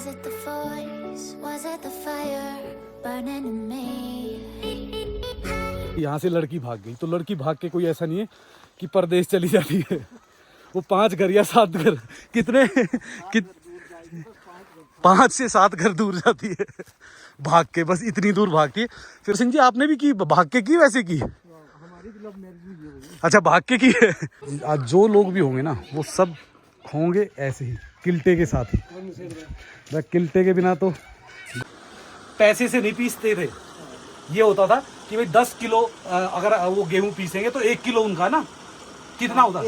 Was it the voice? Was it the fire burning in me? यहाँ से लड़की भाग गई तो लड़की भाग के कोई ऐसा नहीं है कि परदेश चली जाती है। वो 5 घर या 7 घर कितने 5 से 7 घर दूर जाती है भाग के, बस इतनी दूर भागती है। फिर सिंह जी आपने भी की, भाग के की वैसे की? हमारी लव मैरिज भी। अच्छा भाग के की है। आज जो लोग भी होंगे ना वो सब होंगे ऐसे ही किल्टे के साथ ही। किल्टे के बिना तो पैसे से नहीं पीसते थे। ये होता था कि भाई 10 किलो अगर वो गेहूं पीसेंगे तो 1 किलो उनका ना कितना होता?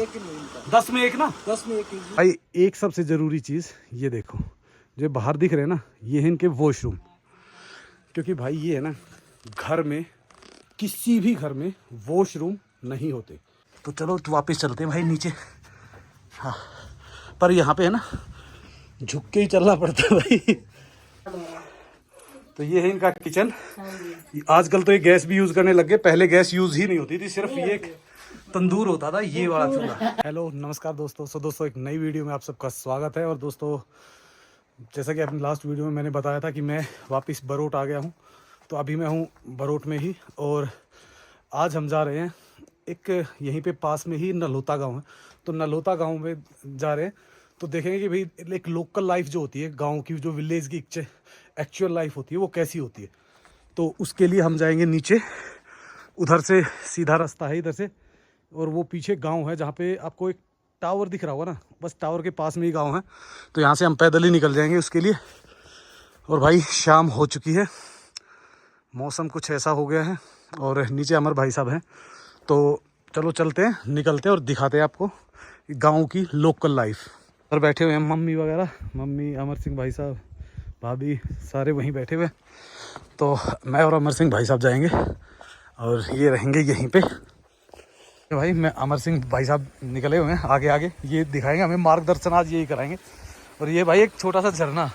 10 में 1 ना, 10 में 1। भाई एक सबसे जरूरी चीज ये देखो, जो बाहर दिख रहे हैं ना ये है इनके वॉशरूम। क्योंकि भाई ये है ना घर में किसी भी घर में वॉशरूम नहीं होते। तो चलो तो वापस चलते हैं भाई नीचे। हाँ पर यहाँ पे है ना झुक के ही चलना पड़ता है भाई। तो ये है इनका किचन। आजकल तो ये गैस भी यूज करने लग गए, पहले गैस यूज ही नहीं होती थी, सिर्फ ये एक तंदूर होता था, ये वाला चूल्हा। हेलो नमस्कार दोस्तों। दोस्तों एक नई वीडियो में आप सबका स्वागत है। और दोस्तों जैसा कि अपनी लास्ट वीडियो में मैंने बताया था कि मैं वापस बरोट आ गया हूँ, तो अभी मैं हूँ बरोट में ही। और आज हम जा रहे हैं एक यहीं पे पास में ही नलोता गांव है, तो नलोता गांव में जा रहे हैं। तो देखेंगे कि भाई एक लोकल लाइफ जो होती है गांव की, जो विलेज की एक्चुअल लाइफ होती है वो कैसी होती है। तो उसके लिए हम जाएंगे नीचे, उधर से सीधा रास्ता है इधर से, और वो पीछे गांव है जहाँ पे आपको एक टावर दिख रहा होगा ना, बस टावर के पास में ही गांव है। तो यहाँ से हम पैदल ही निकल जाएंगे उसके लिए। और भाई शाम हो चुकी है, मौसम कुछ ऐसा हो गया है, और नीचे अमर भाई साहब हैं। तो चलो चलते हैं, निकलते हैं और दिखाते हैं आपको गांव की लोकल लाइफ। और बैठे हुए हैं मम्मी वगैरह, मम्मी, अमर सिंह भाई साहब, भाभी, सारे वहीं बैठे हुए। तो मैं और अमर सिंह भाई साहब जाएंगे और ये रहेंगे यहीं पे। तो भाई मैं अमर सिंह भाई साहब निकले हुए हैं आगे आगे, ये दिखाएंगे हमें, मार्गदर्शन आज यही कराएंगे। और ये भाई एक छोटा सा झरना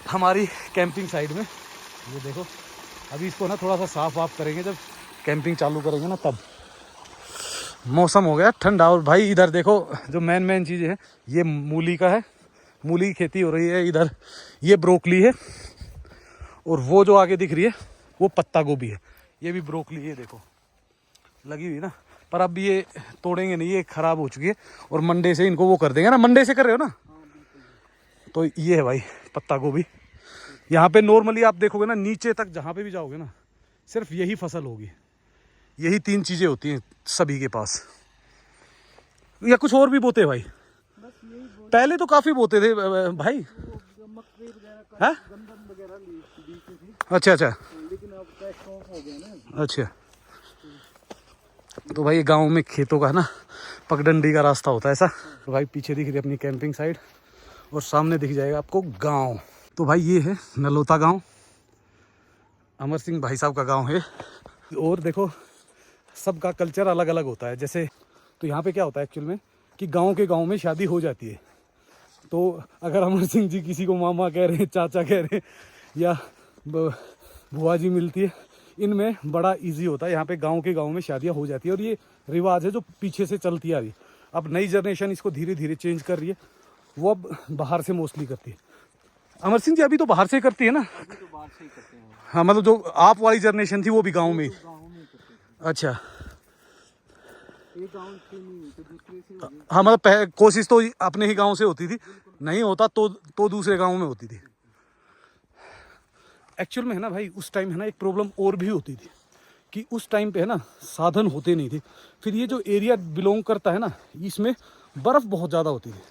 हमारी कैंपिंग साइड में, ये देखो। अभी इसको ना थोड़ा सा साफ वाफ करेंगे, जब कैंपिंग चालू करेंगे ना तब। मौसम हो गया ठंडा। और भाई इधर देखो जो मेन चीज़ें हैं, ये मूली का है, मूली की खेती हो रही है इधर। ये ब्रोकली है, और वो जो आगे दिख रही है वो पत्ता गोभी है। ये भी ब्रोकली है, देखो लगी हुई ना। पर अब ये तोड़ेंगे नहीं, ये खराब हो चुकी है। और मंडे से इनको वो कर देंगे ना, मंडे से कर रहे हो ना। तो ये है भाई पत्ता गोभी। यहाँ पे नॉर्मली आप देखोगे ना, नीचे तक जहाँ पे भी जाओगे ना सिर्फ यही फसल होगी, यही 3 चीज़ें होती हैं सभी के पास। या कुछ और भी बोते हैं भाई? पहले तो काफ़ी बोते थे भाई। है? अच्छा अच्छा अच्छा। तो भाई गांव में खेतों का है ना पगडंडी का रास्ता होता है ऐसा। तो भाई पीछे दिख रही है अपनी कैंपिंग साइड, और सामने दिख जाएगा आपको गांव। तो भाई ये है नलोता गांव, अमर सिंह भाई साहब का गांव है। और देखो सबका कल्चर अलग अलग होता है। जैसे तो यहाँ पे क्या होता है एक्चुअल में कि गांव में शादी हो जाती है, तो अगर अमर सिंह जी किसी को मामा कह रहे हैं, चाचा कह रहे हैं, या बुआ जी मिलती है, इनमें बड़ा इजी होता है। यहाँ पे गांव में शादियाँ हो जाती है, और ये रिवाज है जो पीछे से चलती आ रही है। अब नई जनरेशन इसको धीरे धीरे चेंज कर रही है, वो अब बाहर से मोस्टली करती है। अमर सिंह जी अभी तो बाहर से करती है ना? तो बाहर से ही करते हैं। हाँ मतलब जो आप वाली जनरेशन थी वो भी गाँव में। अच्छा हाँ, मतलब कोशिश तो अपने ही गांव से होती थी, नहीं होता तो दूसरे गांव में होती थी। एक्चुअल में है ना भाई उस टाइम है ना एक प्रॉब्लम और भी होती थी कि उस टाइम पे है ना साधन होते नहीं थे। फिर ये जो एरिया बिलोंग करता है ना, इसमें बर्फ़ बहुत ज़्यादा होती थी।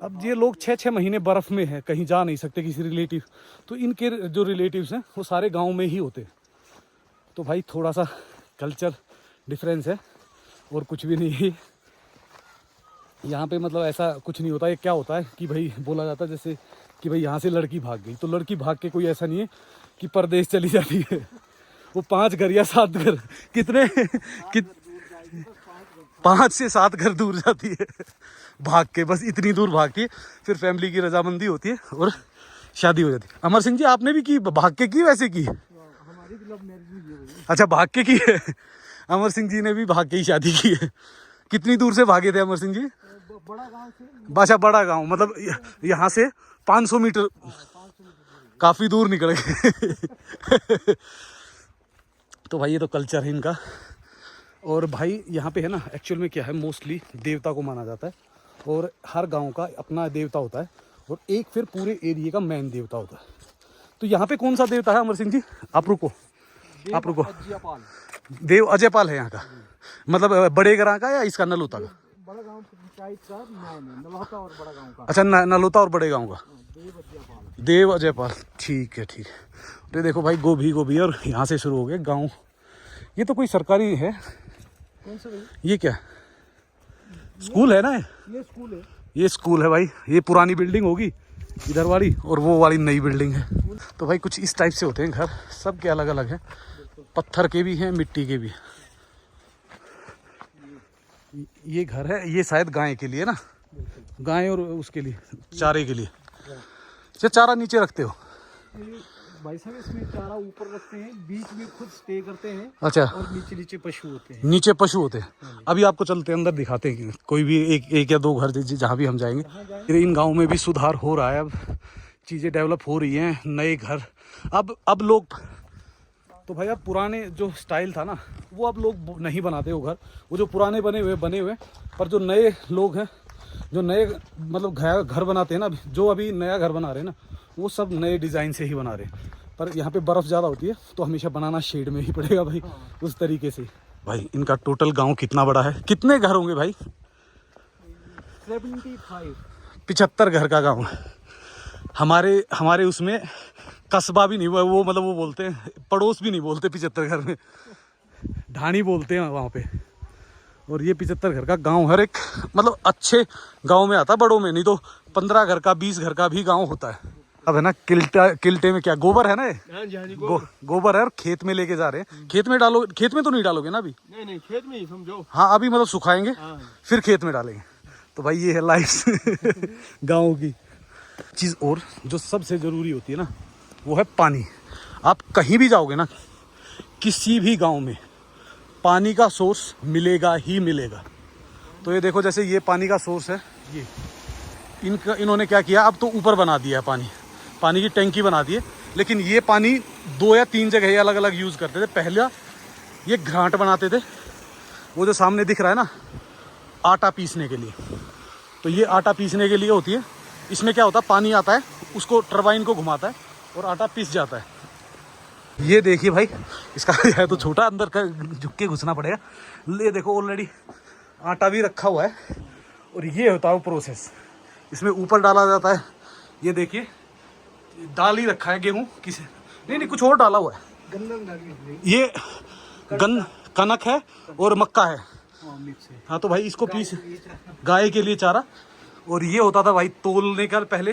अब ये लोग 6-6 महीने बर्फ़ में है, कहीं जा नहीं सकते किसी रिलेटिव, तो इनके जो रिलेटिव्स हैं वो सारे गाँव में ही होते। तो भाई थोड़ा सा कल्चर डिफरेंस है और कुछ भी नहीं है यहाँ पे। मतलब ऐसा कुछ नहीं होता। ये क्या होता है कि भाई बोला जाता है जैसे कि भाई यहाँ से लड़की भाग गई, तो लड़की भाग के कोई ऐसा नहीं है कि परदेश चली जाती है। वो 5 घर या 7 घर कितने 5 से 7 घर दूर जाती है भाग के, बस इतनी दूर भागती है। फिर फैमिली की रजामंदी होती है और शादी हो जाती है। अमर सिंह जी आपने भी की, भाग के की वैसे की? हमारी लव मैरिज भी। अच्छा भाग के की है। अमर सिंह जी ने भी भाग के ही शादी की है। कितनी दूर से भागे थे अमर सिंह जी? अच्छा बड़ा गांव, मतलब यहाँ से 500 मीटर, काफी दूर निकल गए। तो भाई ये तो कल्चर है इनका। और भाई यहाँ पे है ना, एक्चुअल में क्या है, मोस्टली देवता को माना जाता है और हर गांव का अपना देवता होता है और एक फिर पूरे एरिया का मेन देवता होता है। तो यहाँ पे कौन सा देवता है अमर सिंह जी? आप रुको। देव अजयपाल है यहाँ का, मतलब बड़े ग्रां का या इसका नलोता का? बड़ा गांव पंचायत का नलोता और बड़ा गांव का। अच्छा नलोता और बड़े गांव का देव अजयपाल। ठीक है ठीक है। तो देखो भाई गोभी और यहाँ से शुरू हो गए गांव। ये तो कोई सरकारी है, कौन सा भाई? ये क्या स्कूल है ना? ये स्कूल है। ये स्कूल है भाई। ये पुरानी बिल्डिंग होगी इधर वाली और वो वाली नई बिल्डिंग है। तो भाई कुछ इस टाइप से होते हैं घर, सब के अलग अलग हैं, पत्थर के भी हैं, मिट्टी के भी। ये घर है, ये शायद गाय के लिए ना, गाय और उसके लिए चारे के लिए। अच्छा चारा नीचे रखते हो? भाई साहब इसमें चारा ऊपर रखते हैं, बीच में खुद स्टे करते हैं। अच्छा। और नीचे पशु होते हैं। नीचे पशु होते हैं। अभी आपको चलते अंदर दिखाते हैं कोई भी एक या दो घर जहाँ भी हम जाएंगे। इन गाँव में भी सुधार हो रहा है, अब चीज़ें डेवलप हो रही हैं, नए घर अब लोग। तो भाई अब पुराने जो स्टाइल था ना, वो अब लोग नहीं बनाते वो घर, वो जो पुराने बने हुए। पर जो नए लोग हैं, जो नए मतलब घर बनाते हैं ना, जो अभी नया घर बना रहे हैं ना, वो सब नए डिज़ाइन से ही बना रहे हैं। पर यहाँ पे बर्फ़ ज़्यादा होती है तो हमेशा बनाना शेड में ही पड़ेगा भाई, उस तरीके से। भाई इनका टोटल गांव कितना बड़ा है? कितने घर होंगे भाई? 75 घर का गांव है। हमारे उसमें कस्बा भी नहीं, वो मतलब वो बोलते हैं पड़ोस भी नहीं बोलते 75 घर में, ढाणी बोलते हैं वहाँ पे। और ये 75 घर का गांव हर एक मतलब अच्छे गांव में आता है, बड़ों में नहीं तो 15 घर का 20 घर का भी गांव होता है। अब है ना किल्टे में क्या गोबर है ना, गोबर है और खेत में लेके जा रहे हैं। खेत में तो नहीं डालोगे ना अभी? नहीं खेत में ही समझो। हाँ अभी मतलब सुखाएंगे फिर खेत में डालेंगे। तो भाई ये है लाइफ गाँव की चीज़। और जो सबसे ज़रूरी होती है ना, वो है पानी। आप कहीं भी जाओगे ना, किसी भी गांव में पानी का सोर्स मिलेगा ही मिलेगा। तो ये देखो जैसे ये पानी का सोर्स है, ये इन्होंने क्या किया, अब तो ऊपर बना दिया है, पानी की टंकी बना दी है। लेकिन ये पानी 2 या 3 जगह अलग अलग यूज़ करते थे। पहले ये घाट बनाते थे, वो जो सामने दिख रहा है ना, आटा पीसने के लिए। तो ये आटा पीसने के लिए होती है। इसमें क्या होता है, पानी आता है, उसको टरबाइन को घुमाता है और आटा पीस जाता है। ये देखिए भाई, इसका है तो छोटा, अंदर का झुक के घुसना पड़ेगा। ये देखो ऑलरेडी आटा भी रखा हुआ है और ये होता है प्रोसेस। इसमें ऊपर डाला जाता है। ये देखिए डाल ही रखा है गेहूँ, किसे नहीं कुछ और डाला हुआ है। ये कनक है और मक्का है। हाँ तो भाई इसको पीस, गाय के लिए चारा। और ये होता था भाई तोलने का पहले,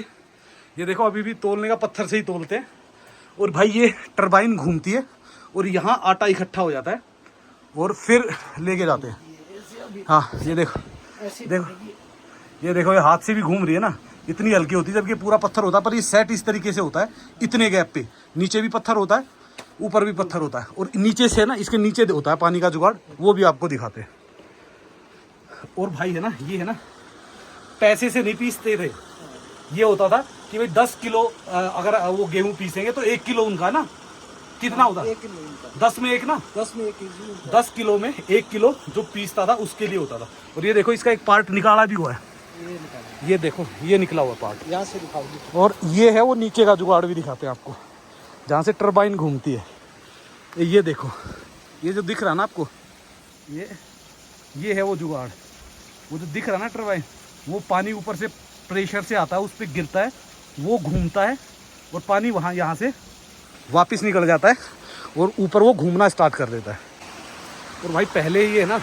ये देखो अभी भी तोलने का पत्थर से ही तोलते हैं। और भाई ये टरबाइन घूमती है और यहाँ आटा इकट्ठा हो जाता है और फिर लेके जाते हैं। हाँ ये देखो ये देखो ये हाथ से भी घूम रही है ना, इतनी हल्की होती है, जबकि पूरा पत्थर होता है। पर ये सेट इस तरीके से होता है, इतने गैप पे, नीचे भी पत्थर होता है, ऊपर भी पत्थर होता है। और नीचे से ना, इसके नीचे होता है पानी का जुगाड़, वो भी आपको दिखाते हैं। और भाई है ना, ये है ना, पैसे से नहीं पीसते थे। ये होता था कि भाई 10 किलो अगर वो गेहूं पीसेंगे तो 1 किलो उनका ना कितना होता? 1 किलो उनका। 10 में 1 ना, 10 में 1 केजी। 10 किलो में 1 किलो जो पीसता था उसके लिए होता था। और ये देखो इसका एक पार्ट निकाला भी हुआ है, ये देखो ये निकला हुआ पार्ट, यहाँ से दिखाओगे। और ये है वो नीचे का जुगाड़ भी दिखाते हैं आपको, जहाँ से टरबाइन घूमती है। ये देखो ये जो दिख रहा है ना आपको, ये है वो जुगाड़, वो जो दिख रहा है ना टरबाइन, वो पानी ऊपर से प्रेशर से आता है, उस पर गिरता है, वो घूमता है और पानी वहाँ यहाँ से वापस निकल जाता है और ऊपर वो घूमना स्टार्ट कर देता है। और भाई पहले ये है ना,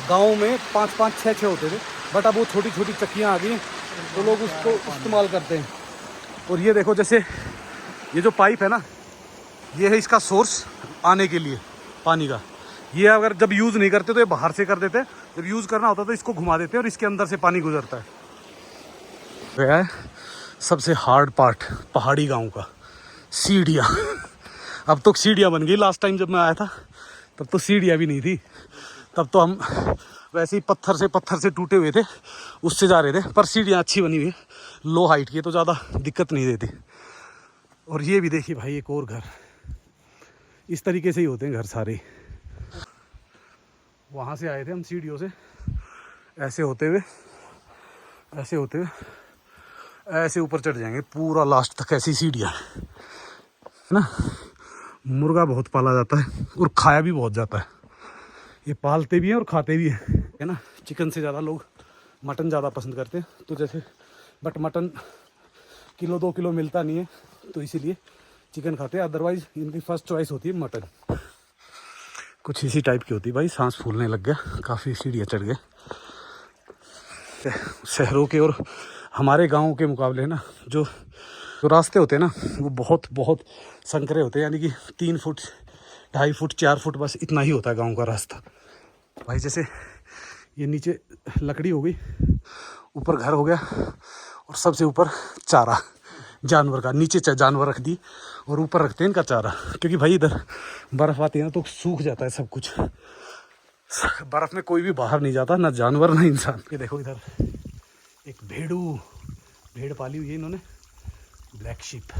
गाँव में 5-5, 6-6 होते थे, बट अब वो छोटी छोटी चक्कियाँ आ गई हैं तो लोग उसको इस्तेमाल करते हैं। और ये देखो जैसे ये जो पाइप है ना, ये है इसका सोर्स आने के लिए पानी का। ये अगर जब यूज़ नहीं करते तो ये बाहर से कर देते हैं, जब यूज़ करना होता तो इसको घुमा देते हैं और इसके अंदर से पानी गुजरता है। है सबसे हार्ड पार्ट पहाड़ी गांव का, सीढ़ियाँ। अब तो सीढ़ियाँ बन गई, लास्ट टाइम जब मैं आया था तब तो सीढ़ियाँ भी नहीं थी, तब तो हम वैसे ही पत्थर से टूटे हुए थे, उससे जा रहे थे। पर सीढ़ियाँ अच्छी बनी हुई है, लो हाइट की है तो ज़्यादा दिक्कत नहीं देती। और ये भी देखिए भाई एक और घर, इस तरीके से ही होते हैं घर सारे। वहाँ से आए थे हम सीढ़ियों से, ऐसे होते हुए ऐसे ऊपर चढ़ जाएंगे पूरा लास्ट तक, ऐसी सीढ़ियाँ है ना। मुर्गा बहुत पाला जाता है और खाया भी बहुत जाता है। ये पालते भी हैं और खाते भी हैं, है ना। चिकन से ज़्यादा लोग मटन ज़्यादा पसंद करते हैं, तो जैसे बट मटन किलो 2 किलो मिलता नहीं है, तो इसीलिए चिकन खाते हैं। अदरवाइज़ इनकी फर्स्ट चॉइस होती है मटन। कुछ इसी टाइप की होती है भाई। सांस फूलने लग गया, काफ़ी सीढ़ियाँ चढ़ गए। शहरों के और हमारे गाँव के मुकाबले ना जो रास्ते होते हैं ना, वो बहुत संकरे होते हैं। यानी कि 3 फुट 2.5 फुट 4 फुट बस इतना ही होता है गाँव का रास्ता भाई। जैसे ये नीचे लकड़ी हो गई, ऊपर घर हो गया, और सबसे ऊपर चारा जानवर का। नीचे जानवर रख दी और ऊपर रखते हैं इनका चारा, क्योंकि भाई इधर बर्फ़ आती है ना तो सूख जाता है सब कुछ। बर्फ़ में कोई भी बाहर नहीं जाता, ना जानवर ना इंसान। ये देखो इधर एक भेड़ पाली हुई है इन्होंने, ब्लैक शीप।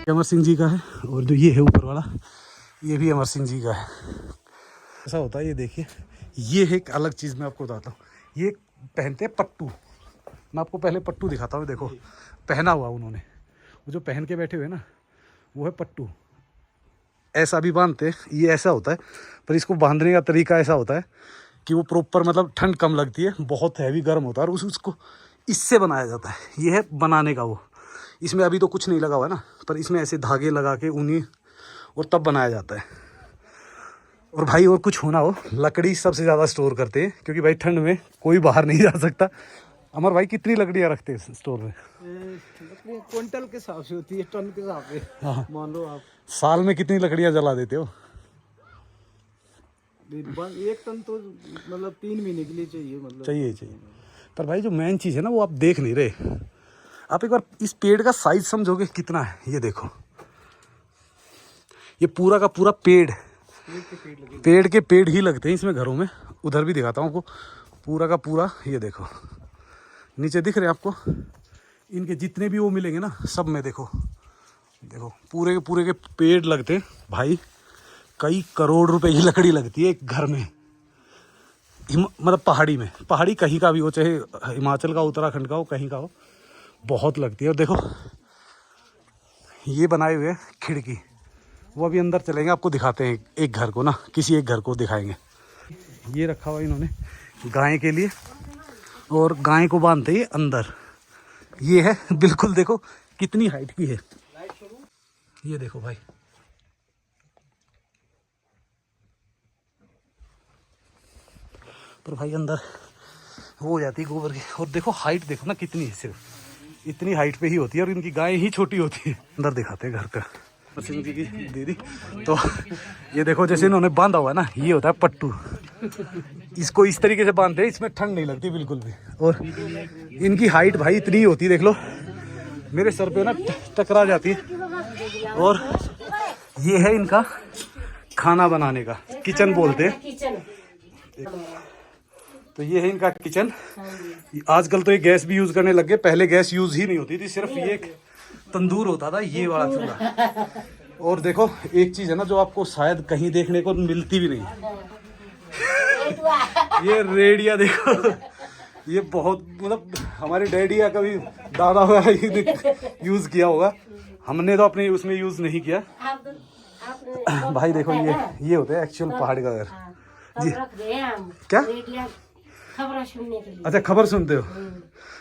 अमर सिंह जी का है, और जो ये है ऊपर वाला, ये भी अमर सिंह जी का है। ऐसा होता है। ये देखिए, ये है एक अलग चीज़ मैं आपको बताता हूँ। ये पहनते हैं पट्टू। मैं आपको पहले पट्टू दिखाता हूँ। देखो पहना हुआ उन्होंने, वो जो पहन के बैठे हुए ना, वो है पट्टू। ऐसा भी बांधते, ये ऐसा होता है, पर इसको बांधने का तरीका ऐसा होता है कि वो प्रॉपर, मतलब ठंड कम लगती है, बहुत हैवी गर्म होता है, और उसको इससे बनाया जाता है। ये है बनाने का वो। इसमें अभी तो कुछ नहीं लगा हुआ है ना, पर इसमें ऐसे धागे लगा के ऊनी, और तब बनाया जाता है। और भाई और कुछ होना हो, लकड़ी सबसे ज़्यादा स्टोर करते हैं, क्योंकि भाई ठंड में कोई बाहर नहीं जा सकता। अमर भाई कितनी लकड़ियाँ रखते हैं स्टोर में? क्विंटल के हिसाब से होती है, टन के हिसाब से। हाँ, मान लो आप साल में कितनी लकड़ियाँ जला देते हो? 1 टन तो मतलब 3 महीने के लिए चाहिए, मतलब चाहिए। पर भाई जो मेन चीज़ है ना, वो आप देख नहीं रहे। आप एक बार इस पेड़ का साइज समझोगे कितना है। ये देखो, ये पूरा का पूरा पेड़ के पेड़ ही लगते हैं इसमें घरों में। उधर भी दिखाता हूँ आपको, पूरा का पूरा। ये देखो नीचे दिख रहे हैं आपको, इनके जितने भी वो मिलेंगे ना, सब में देखो पूरे के पेड़ लगते हैं भाई। कई करोड़ रुपए की लकड़ी लगती है एक घर में। मतलब पहाड़ी कहीं का भी हो, चाहे हिमाचल का, उत्तराखंड का हो, कहीं का हो, बहुत लगती है। और देखो ये बनाए हुए खिड़की, वो अभी अंदर चलेंगे, आपको दिखाते हैं एक घर को ना, किसी एक घर को दिखाएंगे। ये रखा हुआ इन्होंने गाय के लिए, और गाय को बांधते ही अंदर। ये है बिल्कुल, देखो कितनी हाइट की है। ये देखो भाई, पर भाई अंदर वो हो जाती है गोबर की। और देखो हाइट देखो ना कितनी है, सिर्फ इतनी हाइट पे ही होती है, और इनकी गाय ही छोटी होती है। अंदर दिखाते हैं घर का। सिंह जी की दीदी, तो ये देखो जैसे इन्होंने बांधा हुआ है ना, ये होता है पट्टू। इसको इस तरीके से बांधते हैं, इसमें ठंड नहीं लगती बिल्कुल भी। और इनकी हाइट भाई इतनी ही होती है, देख लो मेरे सर पे ना टकरा जाती है। और ये है इनका खाना बनाने का किचन बोलते हैं। तो ये है इनका किचन। आजकल तो ये गैस भी यूज करने लग गए, पहले गैस यूज ही नहीं होती थी, सिर्फ ये एक तंदूर होता था, ये वाला चूल्हा। और देखो एक चीज है ना, जो आपको शायद कहीं देखने को मिलती भी नहीं, ये रेडिया देखो। ये बहुत, मतलब हमारे डैडी या कभी दादा वगैरह यूज किया होगा, हमने तो अपने उसमें यूज नहीं किया। भाई देखो ये होते हैं एक्चुअल पहाड़ का घर जी। क्या खबर सुनने के लिए। अच्छा खबर सुनते हो?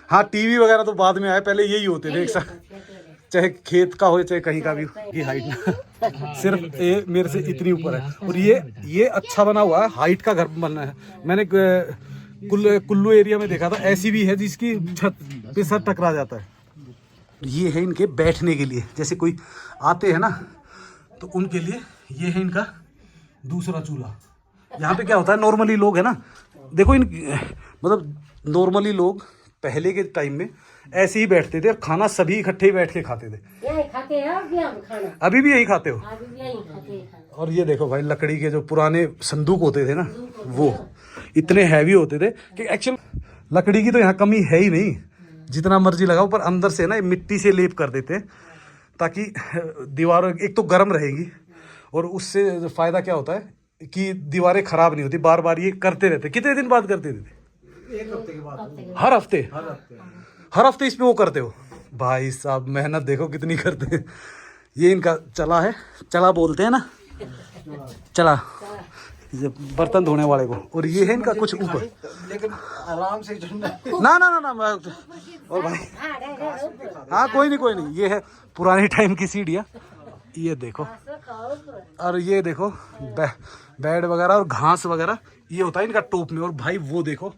हाँ टीवी वगैरह तो बाद में आए, पहले यही होते थे एक साथ, चाहे खेत का हो चाहे कहीं का भी। ये हाइट सिर्फ ये मेरे से इतनी ऊपर है, और ये अच्छा बना हुआ है, हाइट का घर बनना है। मैंने कुल्लू एरिया में देखा था, ऐसी भी है जिसकी छत पे सर टकरा जाता है। ये है इनके बैठने के लिए, जैसे कोई आते हैं ना तो उनके लिए ये है इनका दूसरा चूल्हा। यहाँ पे क्या होता है, नॉर्मली लोग है ना, देखो इन मतलब नॉर्मली लोग पहले के टाइम में ऐसे ही बैठते थे, खाना सभी इकट्ठे ही बैठ के खाते थे। यही खाते हैं अब भी हम खाना, अभी भी यही खाते हो? अभी भी यही खाते हैं खाना। और ये देखो भाई, लकड़ी के जो पुराने संदूक होते थे ना, वो इतने हैवी होते थे कि एक्चुअल लकड़ी की तो यहाँ कमी है ही नहीं, जितना मर्जी लगाओ, पर अंदर से ना मिट्टी से लेप कर देते हैं ताकि दीवारों, एक तो गर्म रहेगी और उससे फायदा क्या होता है कि दीवारें खराब नहीं होती। बार बार ये करते रहते। कितने दिन बाद करते थे? एक हफ्ते के बाद। हर हफ्ते? हर हफ्ते। हर हफ्ते इसमें वो करते हो? भाई साहब मेहनत देखो कितनी करते हैं। ये इनका चला है, चला बोलते हैं ना, चला बर्तन धोने वाले को। और ये है इनका कुछ ऊपर, लेकिन आराम से झंडा। ना ना ना ना। और भाई हाँ कोई नहीं, ये है पुराने टाइम की सीढ़ियाँ। ये देखो, और ये देखो बेड वगैरह और घास वगैरह ये होता है इनका टॉप में। और भाई वो देखो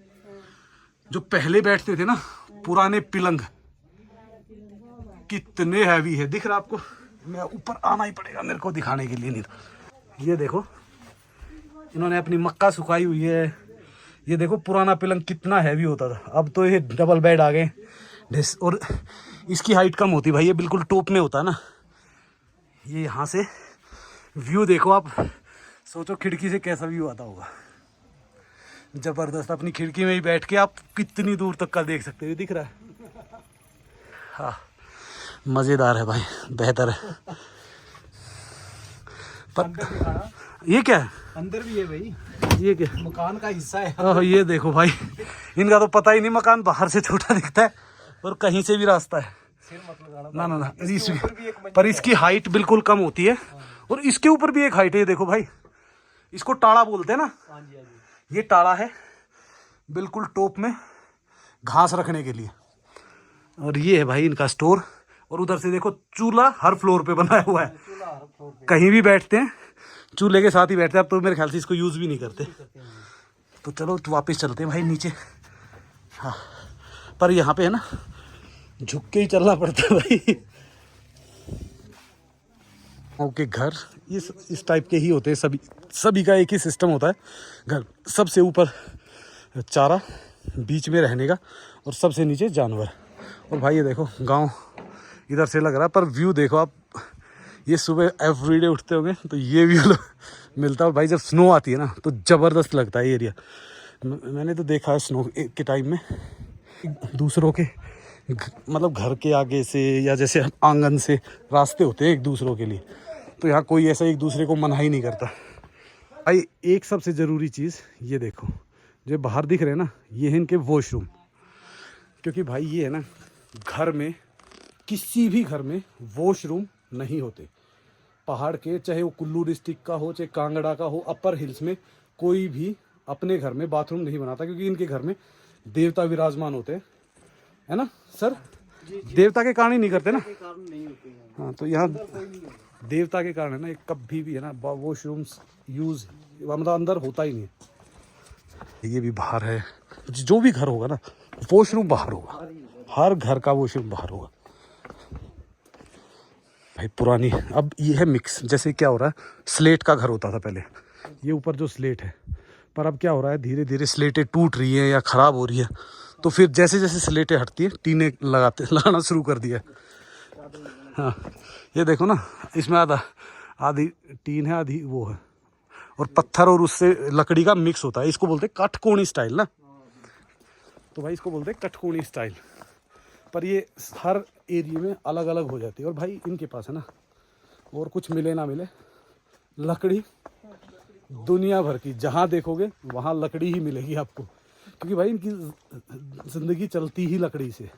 जो पहले बैठते थे ना, पुराने पिलंग, कितने हैवी है। दिख रहा आपको? मैं ऊपर आना ही पड़ेगा मेरे को दिखाने के लिए, नहीं तो। ये देखो इन्होंने अपनी मक्का सुखाई हुई है। ये देखो पुराना पिलंग कितना हैवी होता था, अब तो ये डबल बेड आ गए। और इसकी हाइट कम होती भाई, ये बिल्कुल टॉप में होता है ना। ये यहाँ से व्यू देखो आप, सोचो खिड़की से कैसा व्यू आता होगा। जबरदस्त। अपनी खिड़की में ही बैठ के आप कितनी दूर तक का देख सकते हो। दिख रहा है? हाँ मज़ेदार है भाई, बेहतर है। पर ये क्या है? अंदर भी है भाई, ये क्या? मकान का हिस्सा है। ये देखो भाई, इनका तो पता ही नहीं, मकान बाहर से छोटा दिखता है और कहीं से भी रास्ता है। ना ना ना, पर इसकी हाइट बिल्कुल कम होती है। और इसके ऊपर भी एक हाइट है, ये देखो भाई, इसको टाड़ा बोलते हैं ना। ये टाड़ा है बिल्कुल टॉप में, घास रखने के लिए। और ये है भाई इनका स्टोर। और उधर से देखो चूल्हा हर फ्लोर पे बनाया हुआ है, कहीं भी बैठते हैं चूल्हे के साथ ही बैठते हैं। अब तो मेरे ख्याल से इसको यूज़ भी नहीं करते। तो चलो तो वापस चलते हैं भाई नीचे। हाँ पर यहाँ पे है ना, झुक के ही चलना पड़ता है भाई। ओके घर इस टाइप के ही होते हैं, सभी का एक ही सिस्टम होता है। घर सबसे ऊपर चारा, बीच में रहने का, और सबसे नीचे जानवर। और भाई ये देखो गांव इधर से लग रहा है, पर व्यू देखो आप। ये सुबह एवरीडे उठते होंगे तो ये व्यू मिलता है। और भाई जब स्नो आती है ना तो ज़बरदस्त लगता है ये एरिया। मैंने तो देखा है स्नो के टाइम में दूसरों के मतलब घर के आगे से या जैसे आंगन से रास्ते होते हैं एक दूसरों के लिए, तो यहाँ कोई ऐसा एक दूसरे को मना ही नहीं करता। भाई एक सबसे ज़रूरी चीज़ ये देखो, जो बाहर दिख रहे हैं ना, ये है इनके वॉशरूम। क्योंकि भाई ये है ना, घर में किसी भी घर में वॉशरूम नहीं होते। पहाड़ के, चाहे वो कुल्लू डिस्ट्रिक्ट का हो चाहे कांगड़ा का हो, अपर हिल्स में कोई भी अपने घर में बाथरूम नहीं बनाता, क्योंकि इनके घर में देवता विराजमान होते हैं, है ना सर? देवता के कारण ही नहीं करते ना। हाँ तो यहाँ देवता के कारण है ना, कभी भी है ना वॉशरूम्स यूज़ मतलब अंदर होता ही नहीं है। ये भी बाहर है, जो भी घर होगा ना वॉशरूम बाहर होगा, हर घर का वॉशरूम बाहर होगा भाई। पुरानी अब ये है मिक्स। जैसे क्या हो रहा है, स्लेट का घर होता था पहले, ये ऊपर जो स्लेट है, पर अब क्या हो रहा है, धीरे धीरे स्लेटें टूट रही हैं या ख़राब हो रही है, तो फिर जैसे जैसे स्लेटें हटती है टीने लगाना शुरू कर दिया। हाँ ये देखो ना, इसमें आधी टीन है आधी वो है, और पत्थर और उससे लकड़ी का मिक्स होता है। इसको बोलते हैं कठकोणी स्टाइल ना, तो भाई इसको बोलते हैं कठकोणी स्टाइल। पर ये हर एरिया में अलग अलग हो जाती है। और भाई इनके पास है ना, और कुछ मिले ना मिले, लकड़ी दुनिया भर की जहाँ देखोगे वहाँ लकड़ी ही मिलेगी आपको, क्योंकि भाई इनकी ज़िंदगी चलती ही लकड़ी से।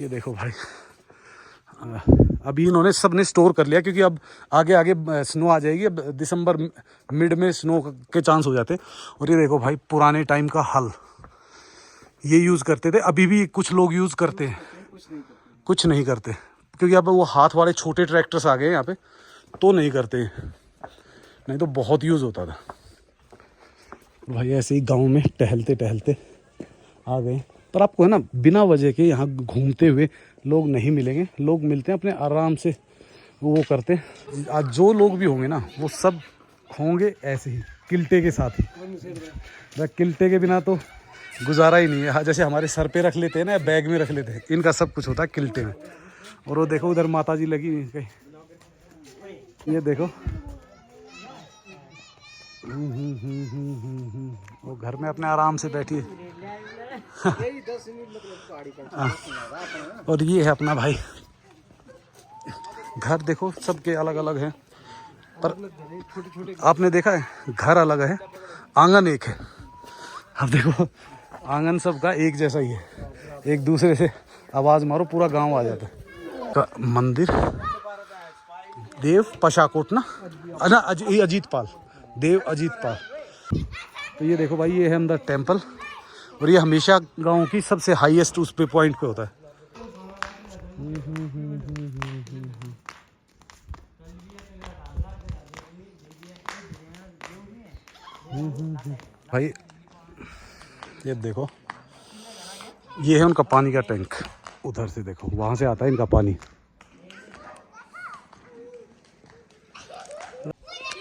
ये देखो भाई, अभी इन्होंने सब ने स्टोर कर लिया, क्योंकि अब आगे आगे स्नो आ जाएगी। अब दिसंबर मिड में स्नो के चांस हो जाते। और ये देखो भाई पुराने टाइम का हल, ये यूज़ करते थे, अभी भी कुछ लोग यूज़ करते हैं, कुछ नहीं करते, क्योंकि अब वो हाथ वाले छोटे ट्रैक्टर्स आ गए यहाँ पे, तो नहीं करते, नहीं तो बहुत यूज़ होता था। भाई ऐसे ही गांव में टहलते टहलते आ गए, पर आपको है ना बिना वजह के यहाँ घूमते हुए लोग नहीं मिलेंगे। लोग मिलते हैं अपने आराम से, वो करते हैं। आज जो लोग भी होंगे ना वो सब होंगे ऐसे ही किल्टे के साथ ही। किल्टे के बिना तो गुजारा ही नहीं है। जैसे हमारे सर पे रख लेते हैं ना, बैग में रख लेते हैं, इनका सब कुछ होता है किल्टे में। और वो देखो उधर माता जी लगी हुई कहीं, ये देखो वो घर में अपने आराम से बैठी है। और ये है अपना भाई घर, देखो सबके अलग अलग हैं, पर आपने देखा है घर अलग है, आंगन एक है। अब देखो आंगन सबका एक जैसा ही है, एक दूसरे से आवाज़ मारो पूरा गांव आ जाता है। मंदिर देव पशाकोट ना, अजीत पाल, देव अजीत पाल। तो ये देखो भाई, ये है अंदर टेंपल, और ये हमेशा गांव की सबसे हाईएस्ट उस पे पॉइंट पे होता है। भाई ये देखो, ये है उनका पानी का टैंक, उधर से देखो वहां से आता है इनका पानी।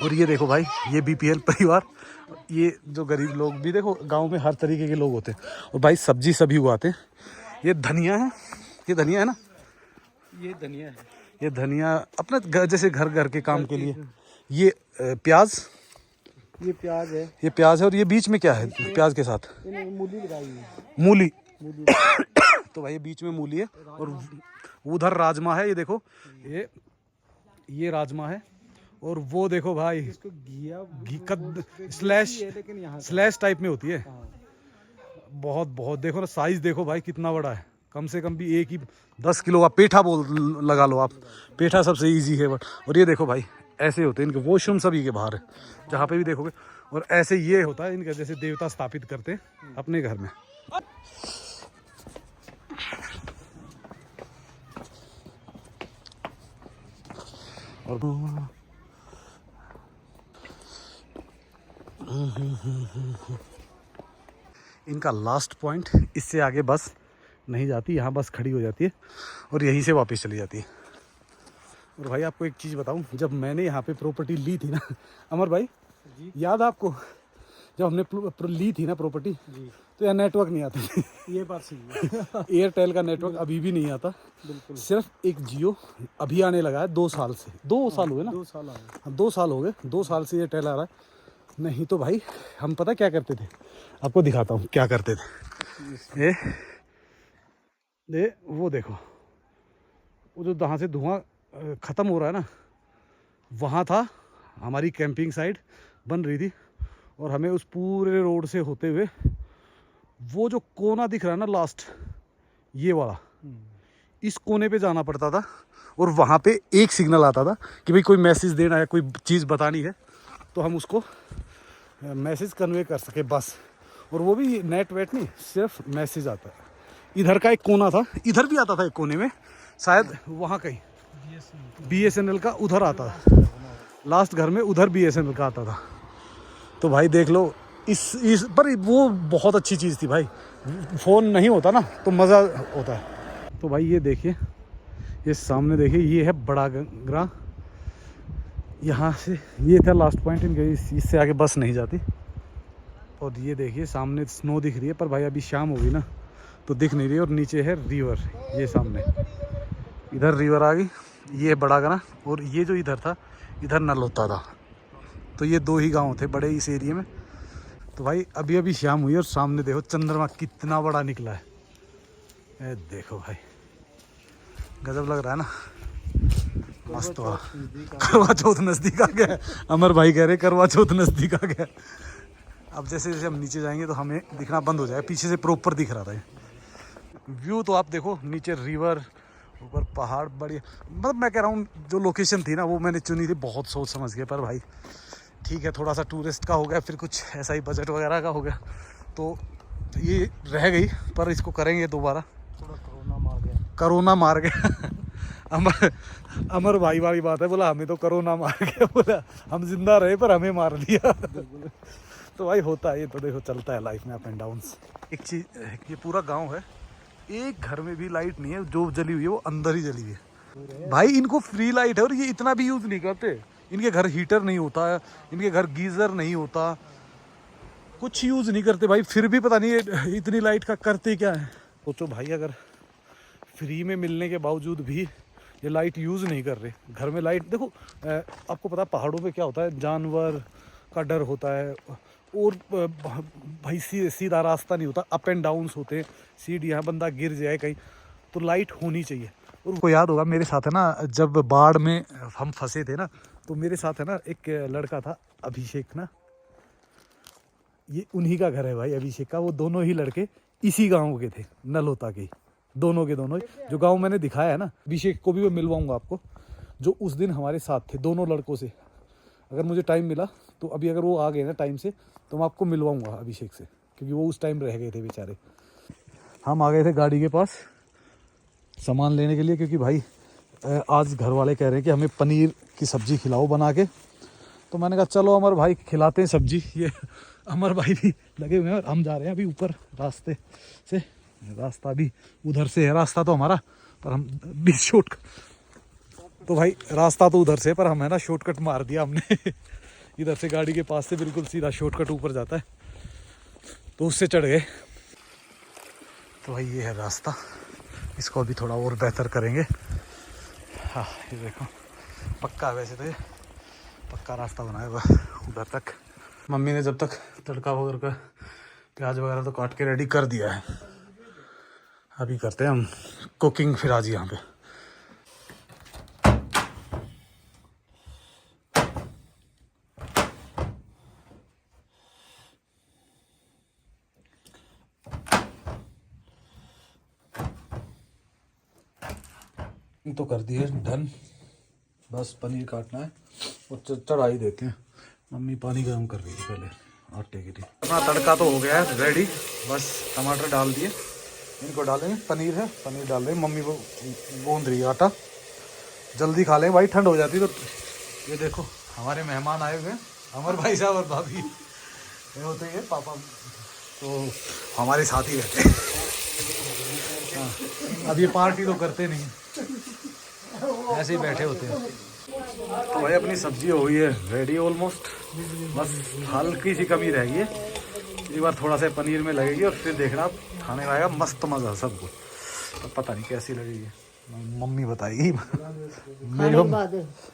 और ये देखो भाई, ये बीपीएल परिवार, ये जो गरीब लोग भी देखो, गांव में हर तरीके के लोग होते हैं। और भाई सब्जी सभी उगाते हैं। ये धनिया है, ये धनिया है ना, ये धनिया है, ये धनिया अपने जैसे घर के काम के लिए। ये प्याज, ये प्याज है, ये प्याज है। और ये बीच में क्या है प्याज के साथ? मूली लगाई है, मूली। तो भाई बीच में मूली है, और उधर राजमा है। ये देखो ये राजमा है। और वो देखो भाई इसको स्लैश टाइप में होती है। बहुत बहुत देखो ना, साइज देखो भाई कितना बड़ा है। कम से कम भी एक ही 10 किलो का पेठा बोल लगा लो आप, पेठा सबसे इजी है। और ये देखो भाई ऐसे होते हैं इनके वॉशरूम, सभी के बाहर है जहाँ पे भी देखोगे। और ऐसे ये होता है इनका, जैसे देवता स्थापित करते हैं अपने घर में। और इनका लास्ट पॉइंट, इससे आगे बस नहीं जाती, यहाँ बस खड़ी हो जाती है और यहीं से वापस चली जाती है। और भाई आपको एक चीज़ बताऊं, जब मैंने यहाँ पे प्रॉपर्टी ली थी ना अमर भाई जी, याद आपको जब हमने ली थी ना प्रॉपर्टी, तो यहाँ नेटवर्क नहीं आता था। ये बात सही है। एयरटेल का नेटवर्क अभी भी नहीं आता, बिल्कुल। सिर्फ एक जियो अभी आने लगा है 2 साल से। 2 साल हुए ना, 2 साल आ गए। 2 साल हो गए, 2 साल से एयरटेल आ रहा है। नहीं तो भाई हम पता क्या करते थे, आपको दिखाता हूँ क्या करते थे। ये वो देखो, वो जो जहाँ से धुआं ख़त्म हो रहा है ना, वहाँ था हमारी कैंपिंग साइट बन रही थी। और हमें उस पूरे रोड से होते हुए वो जो कोना दिख रहा है ना लास्ट, ये वाला, इस कोने पे जाना पड़ता था। और वहाँ पे एक सिग्नल आता था कि भाई कोई मैसेज देना है, कोई चीज़ बतानी है, तो हम उसको मैसेज कन्वे कर सके बस। और वो भी नेट वेट नहीं, सिर्फ मैसेज आता है। इधर का एक कोना था, इधर भी आता था एक कोने में, शायद वहाँ कहीं BSNL का उधर आता था, लास्ट घर में उधर BSNL का आता था। तो भाई देख लो, इस पर वो बहुत अच्छी चीज़ थी भाई। फ़ोन नहीं होता ना तो मज़ा होता है। तो भाई ये देखिए, ये सामने देखिए, ये है बड़ा गंगरा। यहाँ से ये था लास्ट पॉइंट इनके, इससे आगे बस नहीं जाती। और ये देखिए सामने स्नो दिख रही है, पर भाई अभी शाम होगी ना तो दिख नहीं रही। और नीचे है रिवर, ये सामने इधर रिवर आ गई, ये बड़ा गना। और ये जो इधर था, इधर नलहोत्ता था। तो ये 2 ही गांव थे बड़े इस एरिया में। तो भाई अभी अभी शाम हुई और सामने देखो चंद्रमा कितना बड़ा निकला है। ए देखो भाई, गजब लग रहा है ना, मस्त हुआ। करवा चौथ नज़दीक आ गया, अमर भाई कह रहे करवा चौथ नज़दीक आ गया। अब जैसे जैसे हम नीचे जाएंगे तो हमें दिखना बंद हो जाएगा, पीछे से प्रॉपर दिख रहा था व्यू। तो आप देखो नीचे रिवर ऊपर पहाड़ बड़ी, मतलब मैं कह रहा हूँ जो लोकेशन थी ना वो मैंने चुनी थी बहुत सोच समझ के, पर भाई ठीक है थोड़ा सा टूरिस्ट का हो गया, फिर कुछ ऐसा ही बजट वगैरह का हो गया, तो ये रह गई, पर इसको करेंगे दोबारा। थोड़ा कोरोना मार गया अमर भाई वाली बात है, बोला हमें तो कोरोना मार गया, बोला हम जिंदा रहे पर हमें मार दिया तो भाई होता है ये, तो देखो चलता है लाइफ में अप एंड डाउन्स। एक चीज, ये पूरा गांव है, एक घर में भी लाइट नहीं है, जो जली हुई है वो अंदर ही जली हुई है भाई। इनको फ्री लाइट है और ये इतना भी यूज नहीं करते, इनके घर हीटर नहीं होता है, इनके घर गीजर नहीं होता, कुछ यूज नहीं करते भाई, फिर भी पता नहीं ये इतनी लाइट का करते क्या है। सोचो भाई अगर फ्री में मिलने के बावजूद भी ये लाइट यूज़ नहीं कर रहे, घर में लाइट देखो, आपको पता है पहाड़ों पे क्या होता है, जानवर का डर होता है, और भाई सीधा रास्ता नहीं होता, अप एंड डाउन्स होते हैं, सीढ़ियाँ, बंदा गिर जाए कहीं, तो लाइट होनी चाहिए। और उनको याद होगा मेरे साथ है ना, जब बाढ़ में हम फंसे थे ना, तो मेरे साथ है ना एक लड़का था अभिषेक ना, ये उन्हीं का घर है भाई अभिषेक का, वो दोनों ही लड़के इसी गांव के थे, नलहोता के, दोनों के दोनों, जो गांव मैंने दिखाया है ना, अभिषेक को भी मैं मिलवाऊंगा आपको, जो उस दिन हमारे साथ थे, दोनों लड़कों से। अगर मुझे टाइम मिला तो अभी अगर वो आ गए ना टाइम से, तो मैं आपको मिलवाऊंगा अभिषेक से, क्योंकि वो उस टाइम रह गए थे बेचारे। हम आ गए थे गाड़ी के पास सामान लेने के लिए, क्योंकि भाई आज घर वाले कह रहे हैं कि हमें पनीर की सब्ज़ी खिलाओ बना के, तो मैंने कहा चलो अमर भाई खिलाते हैं सब्जी। ये अमर भाई भी लगे हुए हैं और हम जा रहे हैं अभी ऊपर रास्ते से, रास्ता भी उधर से है, रास्ता तो हमारा, पर हम भी शॉर्टकट, तो भाई रास्ता तो उधर से, पर हम है ना शॉर्टकट मार दिया हमने इधर से गाड़ी के पास से बिल्कुल सीधा शॉर्टकट ऊपर जाता है, तो उससे चढ़ गए। तो भाई ये है रास्ता, इसको अभी थोड़ा और बेहतर करेंगे। हाँ ये देखो पक्का है, वैसे तो ये पक्का रास्ता बनाया हुआ उधर तक। मम्मी ने जब तक तड़का वगैरह का प्याज वगैरह तो काट के रेडी कर दिया है, अभी करते हैं हम कुकिंग फिर आज यहाँ पे। तो कर दिए डन, बस पनीर काटना है और चढ़ाई देते हैं। मम्मी पानी गर्म कर रही थी पहले आटे के लिए। अपना तड़का तो हो गया है रेडी, बस टमाटर डाल दिए, इनको डालेंगे, पनीर है पनीर डाल रहे हैं, मम्मी वो गूंद रही है आटा, जल्दी खा लेंगे भाई, ठंड हो जाती है। तो ये देखो हमारे मेहमान आए हुए हैं, अमर भाई साहब और भाभी, ये होते हैं पापा, तो हमारे साथ ही रहते हैं। हाँ अब ये पार्टी तो करते नहीं, ऐसे ही बैठे होते हैं। तो भाई अपनी सब्जी हो गई है रेडी ऑलमोस्ट, बस हल्की सी कमी रह गई है, एक बार थोड़ा सा पनीर में लगेगी और फिर देखना आप खाने का आएगा मस्त मज़ा सबको। तो पता नहीं कैसी लगेगी, मम्मी बताएगी मेरे को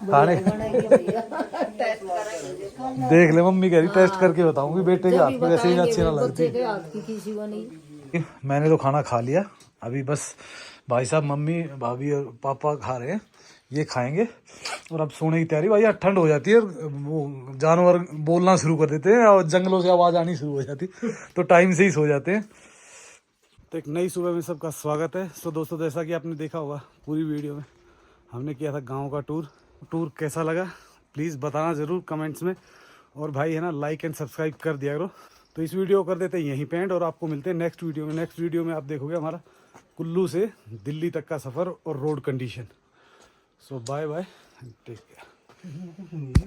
खाने देख ले, मम्मी कह रही टेस्ट करके बताऊंगी, बेटे के हाथ में वैसे ही अच्छी ना लगती। मैंने तो खाना खा लिया, अभी बस भाई साहब मम्मी भाभी और पापा खा रहे हैं, ये खाएंगे और अब सोने की तैयारी। भाई यार ठंड हो जाती है, वो जानवर बोलना शुरू कर देते हैं और जंगलों से आवाज़ आनी शुरू हो जाती, तो टाइम से ही सो जाते हैं। तो एक नई सुबह में सबका स्वागत है। सो दोस्तों जैसा कि आपने देखा होगा पूरी वीडियो में हमने किया था गांव का टूर कैसा लगा प्लीज़ बताना ज़रूर कमेंट्स में, और भाई है ना लाइक एंड सब्सक्राइब कर दिया करो। तो इस वीडियो को कर देते हैं यहीं पे एंड, और आपको मिलते हैं नेक्स्ट वीडियो में। नेक्स्ट वीडियो में आप देखोगे हमारा कुल्लू से दिल्ली तक का सफ़र और रोड कंडीशन। सो बाय बाय, टेक केयर।